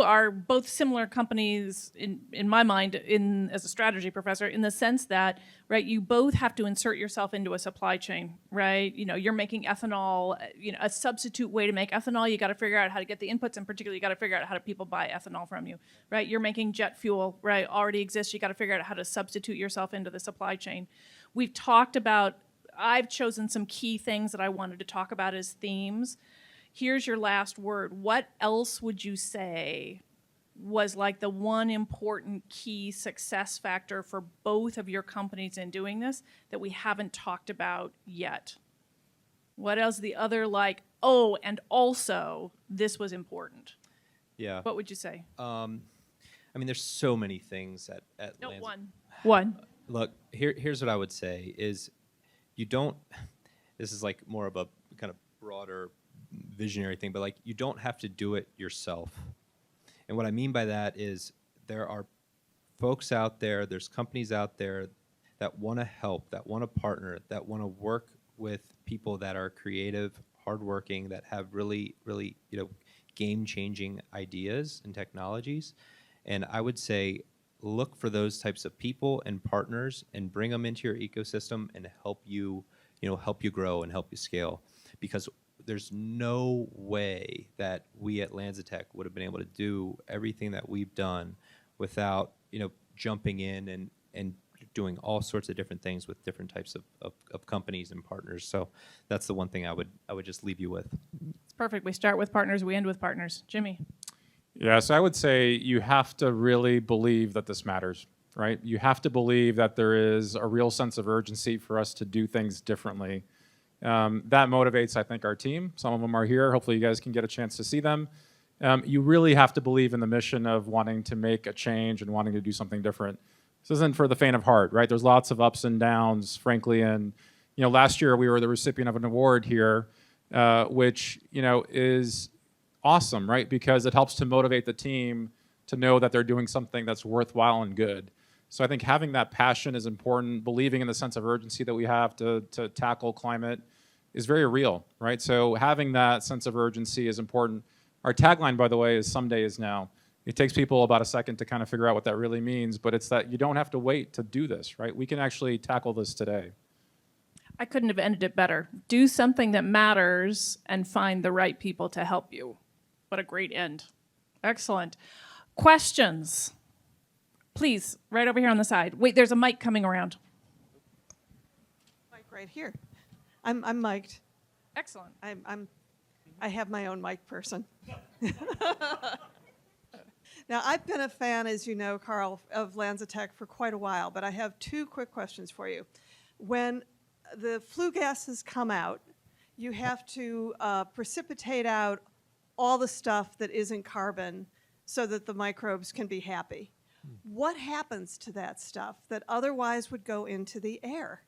are both similar companies in my mind as a strategy professor, in the sense that, right, you both have to insert yourself into a supply chain, right? You're making ethanol, a substitute way to make ethanol. You got to figure out how to get the inputs, and particularly you got to figure out how do people buy ethanol from you, right? You're making jet fuel, right? Already exists. You got to figure out how to substitute yourself into the supply chain. We've talked about, I've chosen some key things that I wanted to talk about as themes. Here's your last word. What else would you say was like the one important key success factor for both of your companies in doing this that we haven't talked about yet? What else the other like, oh, and also this was important? Yeah. What would you say? I mean, there's so many things at No, Lanza. One. Look, here's what I would say is you don't, this is like more of a kind of broader visionary thing, but like you don't have to do it yourself. And what I mean by that is there are folks out there, there's companies out there that want to help, that want to partner, that want to work with people that are creative, hardworking, that have really, really, game-changing ideas and technologies. And I would say look for those types of people and partners and bring them into your ecosystem and help you grow and help you scale. Because there's no way that we at LanzaTech would have been able to do everything that we've done without, jumping in and doing all sorts of different things with different types of companies and partners. So that's the one thing I would just leave you with. It's perfect. We start with partners, we end with partners. Jimmy. Yeah, so I would say you have to really believe that this matters, right? You have to believe that there is a real sense of urgency for us to do things differently. That motivates, I think, our team. Some of them are here. Hopefully you guys can get a chance to see them. You really have to believe in the mission of wanting to make a change and wanting to do something different. This isn't for the faint of heart, right? There's lots of ups and downs, frankly, and last year we were the recipient of an award here, which is awesome, right? Because it helps to motivate the team to know that they're doing something that's worthwhile and good. So I think having that passion is important. Believing in the sense of urgency that we have to tackle climate is very real, right? So having that sense of urgency is important. Our tagline, by the way, is "Someday is now." It takes people about a second to kind of figure out what that really means, but it's that you don't have to wait to do this, right? We can actually tackle this today. I couldn't have ended it better. Do something that matters and find the right people to help you. What a great end. Excellent. Questions? Please, right over here on the side. Wait, there's a mic coming around. Mic right here. I'm mic'd. Excellent. I have my own mic person. Now, I've been a fan, as you know, Carl, of LanzaTech for quite a while, but I have two quick questions for you. When the flue gases come out, you have to precipitate out all the stuff that isn't carbon so that the microbes can be happy. What happens to that stuff that otherwise would go into the air?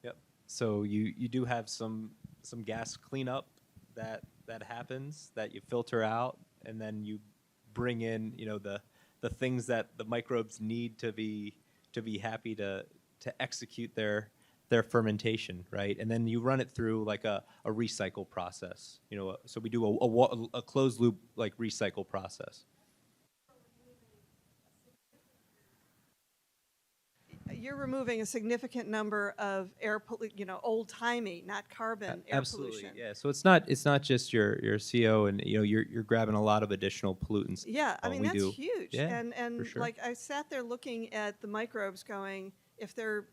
Yep. So you do have some gas cleanup that happens that you filter out, and then you bring in the things that the microbes need to be happy to execute their fermentation, right? And then you run it through like a recycle process. So we do a closed loop like recycle process. You're removing a significant number of air, old-timey, not carbon air Absolutely, pollution. yeah. So it's not just your CO, and you're grabbing a lot of additional pollutants. Yeah, I mean, we that's do. huge. Yeah, and for sure. like I sat there looking at the microbes going, if they're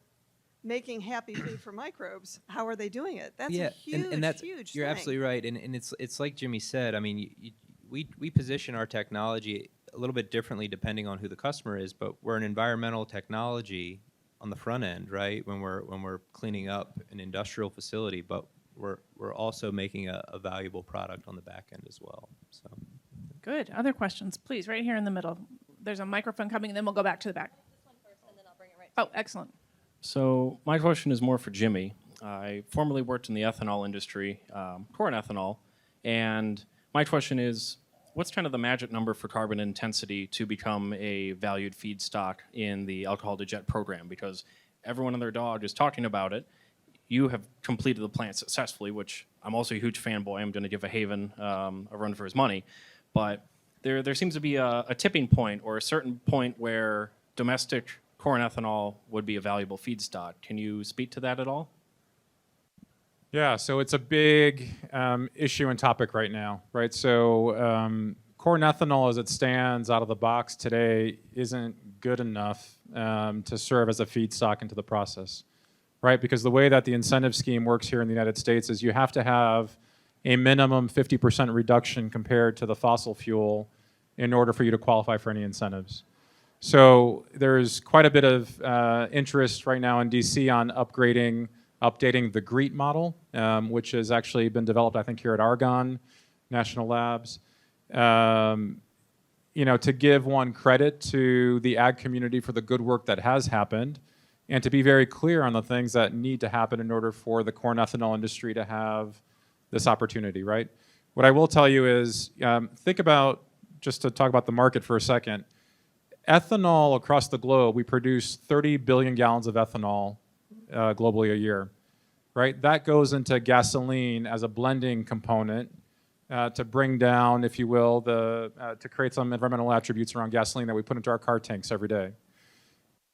making happy food for microbes, how are they doing it? That's a huge, and that's, huge you're thing. absolutely right. And it's like Jimmy said, I mean, we position our technology a little bit differently depending on who the customer is, but we're an environmental technology on the front end, right? When we're cleaning up an industrial facility, but we're also making a valuable product on the back end as well. So Good. Other questions? Please, right here in the middle. There's a microphone coming, and then we'll go back to the back. This one first, and then I'll bring it right to Oh, excellent. So my question is more for Jimmy. I formerly worked in the ethanol industry, corn ethanol, and my question is, what's kind of the magic number for carbon intensity to become a valued feedstock in the alcohol-to-jet program? Because everyone and their dog is talking about it. You have completed the plant successfully, which I'm also a huge fanboy. I'm going to give a Haven a run for his money. But there seems to be a tipping point or a certain point where domestic corn ethanol would be a valuable feedstock. Can you speak to that at all? Yeah, so it's a big issue and topic right now, right? So corn ethanol as it stands out of the box today isn't good enough to serve as a feedstock into the process, right? Because the way that the incentive scheme works here in the United States is you have to have a minimum 50% reduction compared to the fossil fuel in order for you to qualify for any incentives. So there's quite a bit of interest right now in DC on updating the GREET model, which has actually been developed, I think, here at Argonne National Labs. To give one credit to the ag community for the good work that has happened, and to be very clear on the things that need to happen in order for the corn ethanol industry to have this opportunity, right? What I will tell you is, think about, just to talk about the market for a second, ethanol across the globe, we produce 30 billion gallons of ethanol globally a year, right? That goes into gasoline as a blending component to bring down, if you will, to create some environmental attributes around gasoline that we put into our car tanks every day.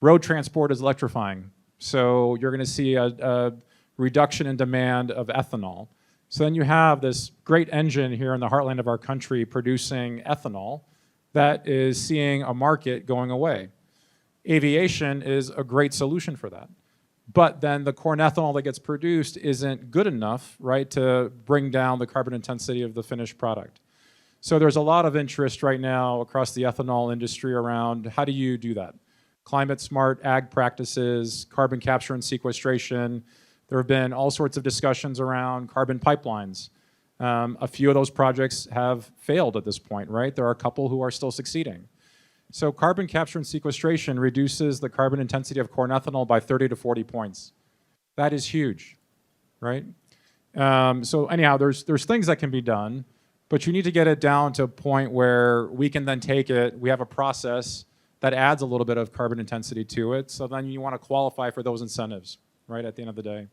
Road transport is electrifying, so you're going to see a reduction in demand of ethanol. So then you have this great engine here in the heartland of our country producing ethanol that is seeing a market going away. aviation is a great solution for that. But then the corn ethanol that gets produced isn't good enough, right, to bring down the carbon intensity of the finished product. So there's a lot of interest right now across the ethanol industry around how do you do that? Climate smart ag practices, carbon capture and sequestration. There have been all sorts of discussions around carbon pipelines. A few of those projects have failed at this point, right? There are a couple who are still succeeding. So carbon capture and sequestration reduces the carbon intensity of corn ethanol by 30 to 40 points. That is huge, right? So anyhow, there's things that can be done, but you need to get it down to a point where we can then take it, we have a process that adds a little bit of carbon intensity to it, so then you want to qualify for those incentives, right, at the end of the day.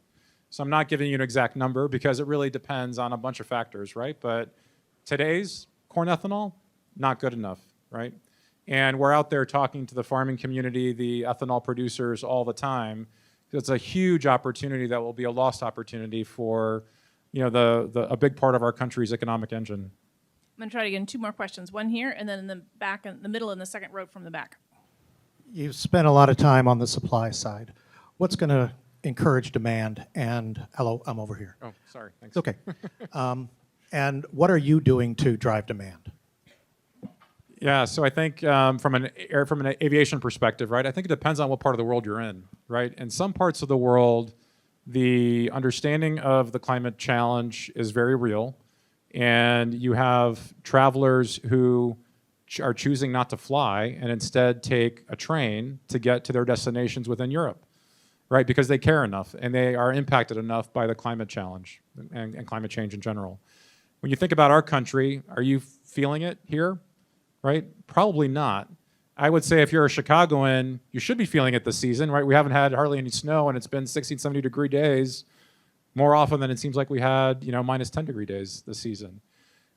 So I'm not giving you an exact number because it really depends on a bunch of factors, right? But today's corn ethanol, not good enough, right? And we're out there talking to the farming community, the ethanol producers all the time. It's a huge opportunity that will be a lost opportunity for, you know, a big part of our country's economic engine. I'm going to try to get in 2 more questions. One here, and then in the back, in the middle, in the second row from the back. You've spent a lot of time on the supply side. What's going to encourage demand? And hello, I'm over here. Oh, sorry, thanks. It's okay. And what are you doing to drive demand? Yeah, so I think from an aviation perspective, right, I think it depends on what part of the world you're in, right? In some parts of the world, the understanding of the climate challenge is very real, and you have travelers who are choosing not to fly and instead take a train to get to their destinations within Europe, right? Because they care enough and they are impacted enough by the climate challenge and climate change in general. When you think about our country, are you feeling it here? Right? Probably not. I would say if you're a Chicagoan, you should be feeling it this season, right? We haven't had hardly any snow, and it's been 16, 70 degree days more often than it seems like we had, you know, minus 10 degree days this season.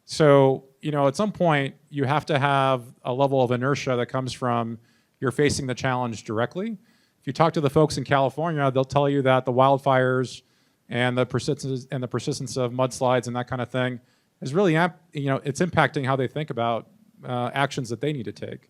So, you know, at some point, you have to have a level of inertia that comes from you're facing the challenge directly. If you talk to the folks in California, they'll tell you that the wildfires and the persistence of mudslides and that kind of thing is really, you know, it's impacting how they think about actions that they need to take.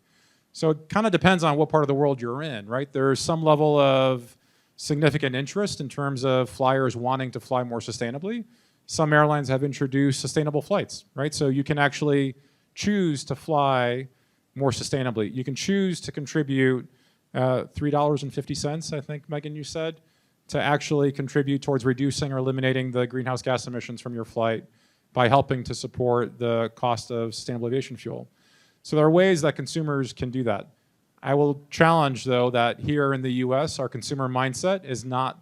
So it kind of depends on what part of the world you're in, right? There's some level of significant interest in terms of flyers wanting to fly more sustainably. Some airlines have introduced sustainable flights, right? So you can actually choose to fly more sustainably. You can choose to contribute $3.50, I think, Meghan, you said, to actually contribute towards reducing or eliminating the greenhouse gas emissions from your flight by helping to support the cost of sustainable aviation fuel. So there are ways that consumers can do that. I will challenge, though, that here in the US, our consumer mindset is not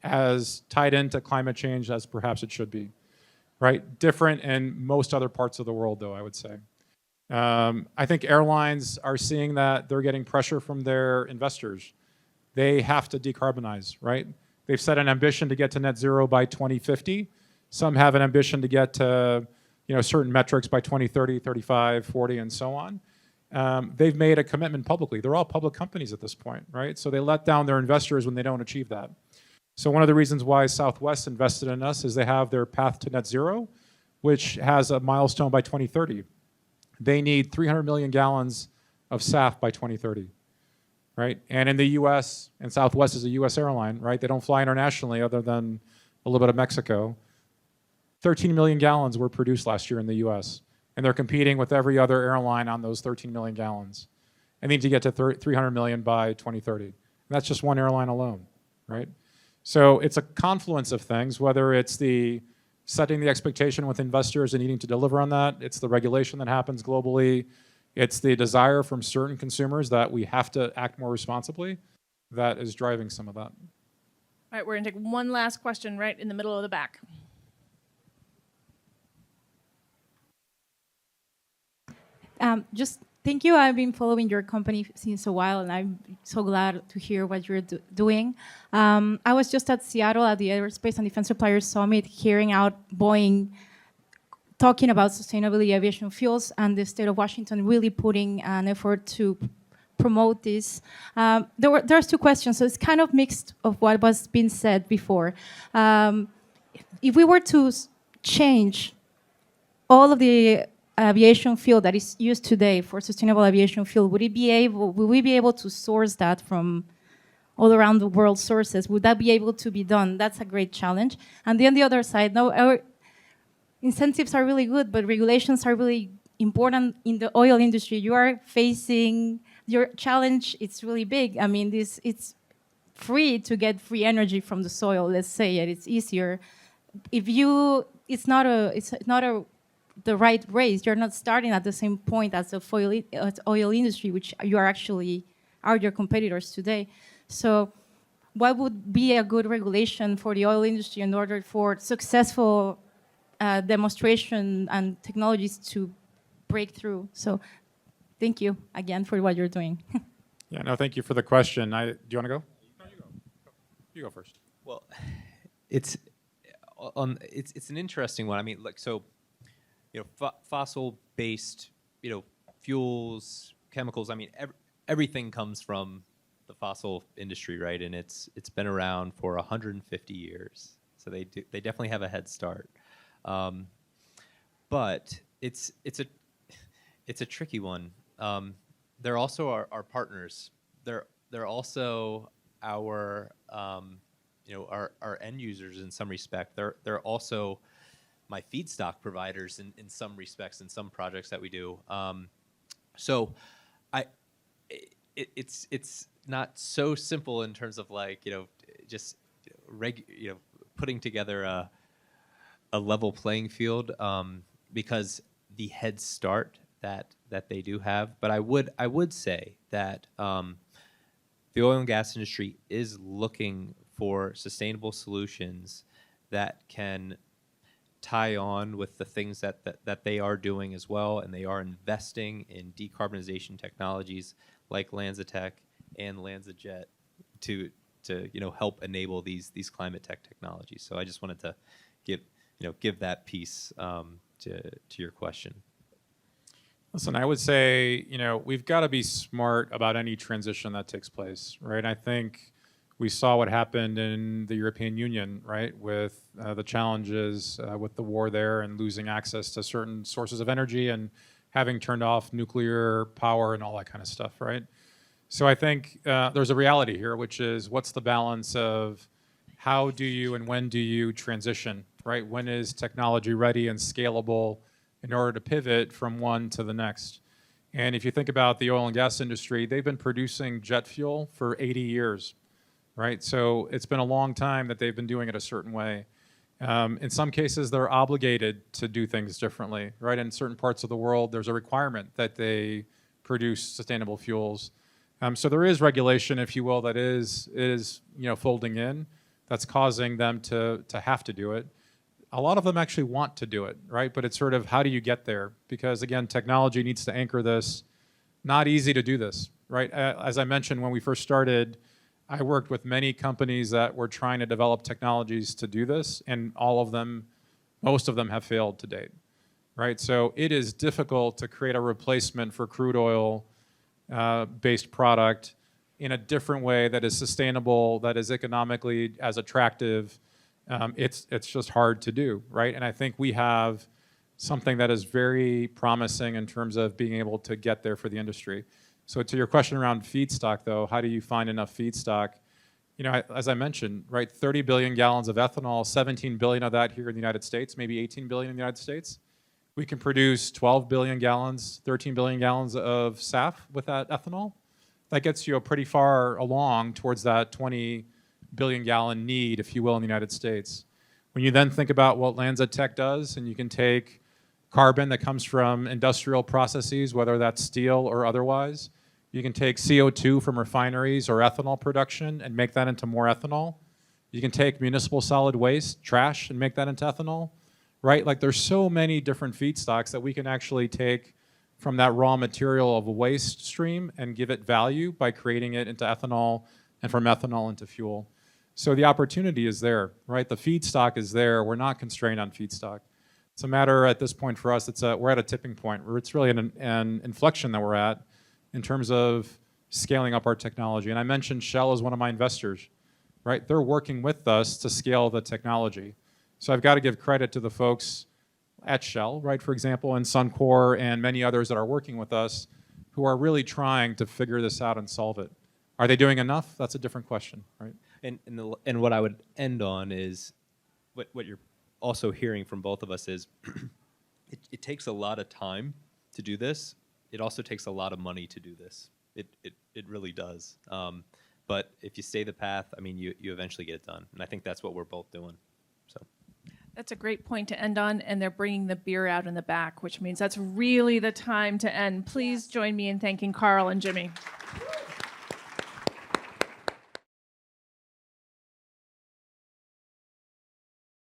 as tied into climate change as perhaps it should be, right? Different in most other parts of the world, though, I would say. I think airlines are seeing that they're getting pressure from their investors. They have to decarbonize, right? They've set an ambition to get to net zero by 2050. Some have an ambition to get to, you know, certain metrics by 2030, 35, 40, and so on. They've made a commitment publicly. They're all public companies at this point, right? So they let down their investors when they don't achieve that. So one of the reasons why Southwest invested in us is they have their path to net zero, which has a milestone by 2030. They need 300 million gallons of SAF by 2030, right? And in the US, and Southwest is a US airline, right? They don't fly internationally other than a little bit of Mexico. 13 million gallons were produced last year in the US, and they're competing with every other airline on those 13 million gallons. And they need to get to 300 million by 2030. And that's just one airline alone, right? So it's a confluence of things, whether it's the setting the expectation with investors and needing to deliver on that, it's the regulation that happens globally, it's the desire from certain consumers that we have to act more responsibly that is driving some of that. All right, we're going to take one last question right in the middle of the back. Just thank you. I've been following your company since a while, and I'm so glad to hear what you're doing. I was just at Seattle at the Aerospace and Defense Suppliers Summit, hearing out Boeing talking about sustainability aviation fuels, and the state of Washington really putting an effort to promote this. There's 2 questions, so it's kind of mixed of what was being said before. If we were to change all of the aviation fuel that is used today for sustainable aviation fuel, will we be able to source that from all around the world sources? Would that be able to be done? That's a great challenge. And then the other side, no, our incentives are really good, but regulations are really important in the oil industry. You are facing your challenge. It's really big. I mean, it's free to get free energy from the soil. Let's say it. It's easier. If you, it's not the right race. You're not starting at the same point as the oil industry, which you are actually are your competitors today. So, what would be a good regulation for the oil industry in order for successful demonstration and technologies to break through? So thank you again for what you're doing. Yeah, no, thank you for the question. Do you want to go? No, you go. You go first. Well, it's an interesting one. I mean, look, so fossil-based fuels, chemicals. I mean, everything comes from the fossil industry, right? And it's been around for 150 years, so they definitely have a head start. But it's a tricky one. They're also our partners. They're also our our end users in some respect. They're also my feedstock providers in some respects in some projects that we do. So it's not so simple in terms of like just putting together a level playing field, because the head start that they do have. But I would say that the oil and gas industry is looking for sustainable solutions that can tie on with the things that they are doing as well, and they are investing in decarbonization technologies like LanzaTech and LanzaJet to help enable these climate tech technologies. So I just wanted to give that piece to your question. Listen, I would say, we've got to be smart about any transition that takes place, right? I think we saw what happened in the European Union, right, with the challenges with the war there and losing access to certain sources of energy and having turned off nuclear power and all that kind of stuff, right? So I think there's a reality here, which is what's the balance of how do you and when do you transition, right? When is technology ready and scalable in order to pivot from one to the next? And if you think about the oil and gas industry, they've been producing jet fuel for 80 years, right? So it's been a long time that they've been doing it a certain way. In some cases, they're obligated to do things differently, right? In certain parts of the world, there's a requirement that they produce sustainable fuels. So there is regulation, if you will, that is folding in, that's causing them to have to do it. A lot of them actually want to do it, right? But it's sort of, how do you get there? Because again, technology needs to anchor this. Not easy to do this, right? As I mentioned, when we first started, I worked with many companies that were trying to develop technologies to do this, and most of them have failed to date, right? So it is difficult to create a replacement for crude oil based product in a different way that is sustainable, that is economically as attractive. It's just hard to do, right? And I think we have something that is very promising in terms of being able to get there for the industry. So to your question around feedstock, though, how do you find enough feedstock? As I mentioned, right, 30 billion gallons of ethanol, 17 billion of that here in the United States, maybe 18 billion in the United States. We can produce 12 billion gallons, 13 billion gallons of SAF with that ethanol. That gets you pretty far along towards that 20 billion gallon need, if you will, in the United States. When you then think about what LanzaTech does, and you can take carbon that comes from industrial processes, whether that's steel or otherwise, you can take CO2 from refineries or ethanol production and make that into more ethanol. You can take municipal solid waste, trash, and make that into ethanol, right? Like there's so many different feedstocks that we can actually take from that raw material of a waste stream and give it value by creating it into ethanol and from ethanol into fuel. So the opportunity is there, right? The feedstock is there. We're not constrained on feedstock. It's a matter at this point for us, we're at a tipping point where it's really an inflection that we're at in terms of scaling up our technology. And I mentioned Shell as one of my investors, right? They're working with us to scale the technology. So I've got to give credit to the folks at Shell, right, for example, and Suncor and many others that are working with us who are really trying to figure this out and solve it. Are they doing enough? That's a different question, right? And what I would end on is what you're also hearing from both of us is it takes a lot of time to do this. It also takes a lot of money to do this. It really does. But if you stay the path, I mean, you eventually get it done. And I think that's what we're both doing. So. That's a great point to end on, and they're bringing the beer out in the back, which means that's really the time to end. Please join me in thanking Carl and Jimmy.